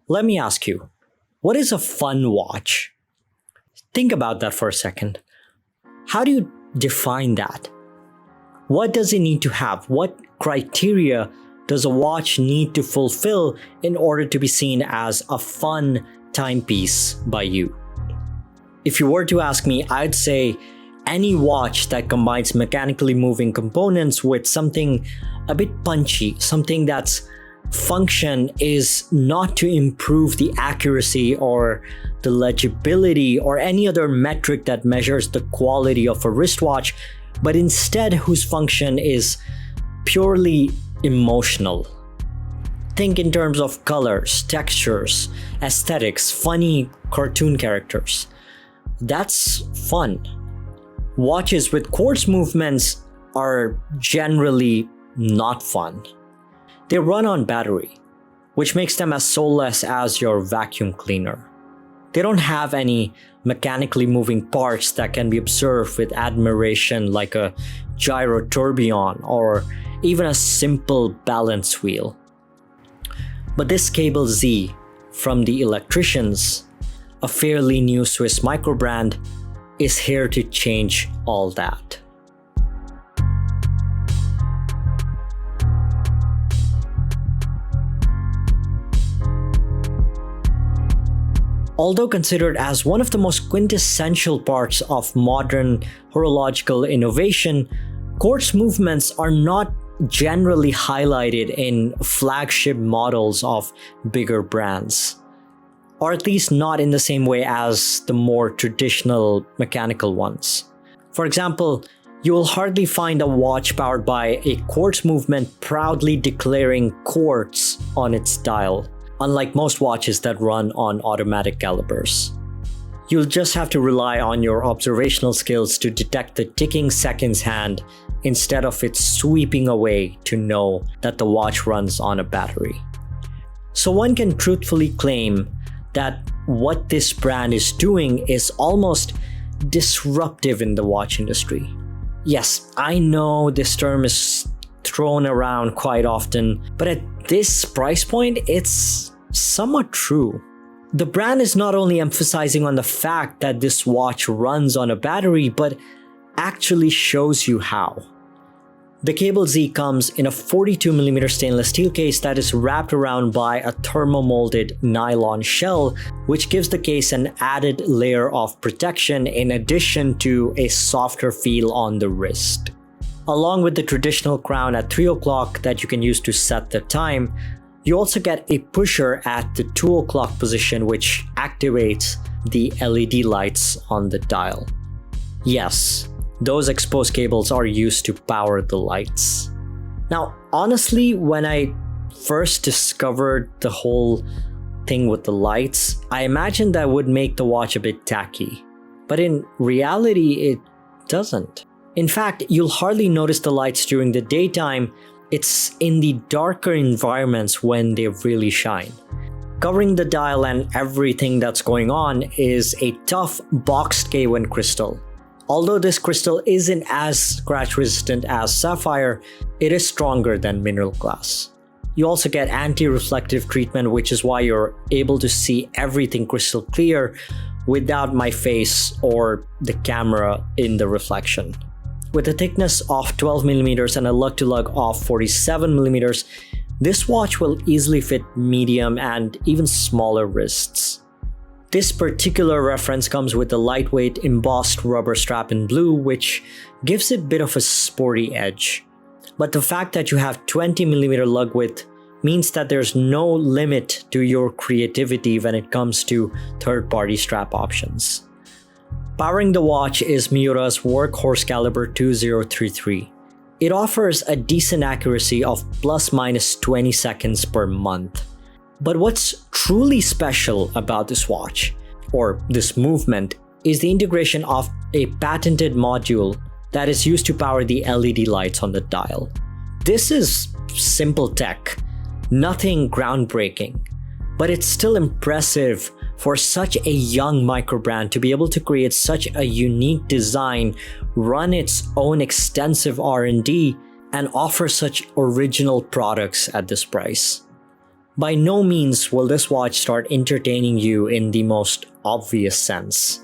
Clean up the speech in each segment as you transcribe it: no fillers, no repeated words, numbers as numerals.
Let me ask you, what is a fun watch? Think about that for a second. How do you define that? What does it need to have? What criteria does a watch need to fulfill in order to be seen as a fun timepiece by you? If you were to ask me, I'd say any watch that combines mechanically moving components with something a bit punchy, something that's function is not to improve the accuracy or the legibility or any other metric that measures the quality of a wristwatch, but instead whose function is purely emotional. Think in terms of colors, textures, aesthetics, funny cartoon characters. That's fun. Watches with quartz movements are generally not fun. They run on battery, which makes them as soulless as your vacuum cleaner. They don't have any mechanically moving parts that can be observed with admiration, like a gyro tourbillon or even a simple balance wheel. But this Cable Z from the Electricians, a fairly new Swiss micro brand, is here to change all that. Although considered as one of the most quintessential parts of modern horological innovation, quartz movements are not generally highlighted in flagship models of bigger brands, or at least not in the same way as the more traditional mechanical ones. For example, you will hardly find a watch powered by a quartz movement proudly declaring quartz on its dial, unlike most watches that run on automatic calibers. You'll just have to rely on your observational skills to detect the ticking seconds hand instead of it sweeping away to know that the watch runs on a battery. So one can truthfully claim that what this brand is doing is almost disruptive in the watch industry. Yes, I know this term is thrown around quite often, but at this price point, it's somewhat true. The brand is not only emphasizing on the fact that this watch runs on a battery, but actually shows you how. The Cable Z comes in a 42mm stainless steel case that is wrapped around by a thermomolded nylon shell, which gives the case an added layer of protection in addition to a softer feel on the wrist. Along with the traditional crown at 3 o'clock that you can use to set the time, you also get a pusher at the 2 o'clock position which activates the LED lights on the dial. Yes, those exposed cables are used to power the lights. Now, honestly, when I first discovered the whole thing with the lights, I imagined that would make the watch a bit tacky. But in reality, it doesn't. In fact, you'll hardly notice the lights during the daytime. It's in the darker environments when they really shine. Covering the dial and everything that's going on is a tough boxed K1 crystal. Although this crystal isn't as scratch resistant as sapphire, it is stronger than mineral glass. You also get anti-reflective treatment, which is why you're able to see everything crystal clear without my face or the camera in the reflection. With a thickness of 12mm and a lug-to-lug of 47mm, this watch will easily fit medium and even smaller wrists. This particular reference comes with a lightweight embossed rubber strap in blue, which gives it a bit of a sporty edge. But the fact that you have 20mm lug width means that there's no limit to your creativity when it comes to third-party strap options. Powering the watch is Miura's Workhorse Caliber 2033. It offers a decent accuracy of plus-minus 20 seconds per month. But what's truly special about this watch, or this movement, is the integration of a patented module that is used to power the LED lights on the dial. This is simple tech, nothing groundbreaking, but it's still impressive for such a young microbrand to be able to create such a unique design, run its own extensive R&D, and offer such original products at this price. By no means will this watch start entertaining you in the most obvious sense,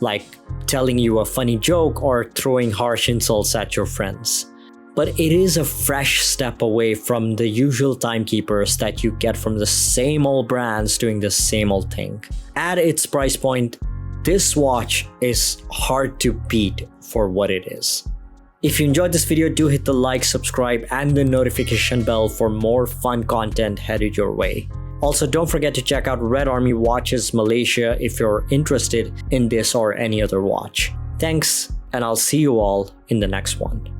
like telling you a funny joke or throwing harsh insults at your friends. But it is a fresh step away from the usual timekeepers that you get from the same old brands doing the same old thing. At its price point, this watch is hard to beat for what it is. If you enjoyed this video, do hit the like, subscribe, and the notification bell for more fun content headed your way. Also, don't forget to check out Red Army Watches Malaysia if you're interested in this or any other watch. Thanks, and I'll see you all in the next one.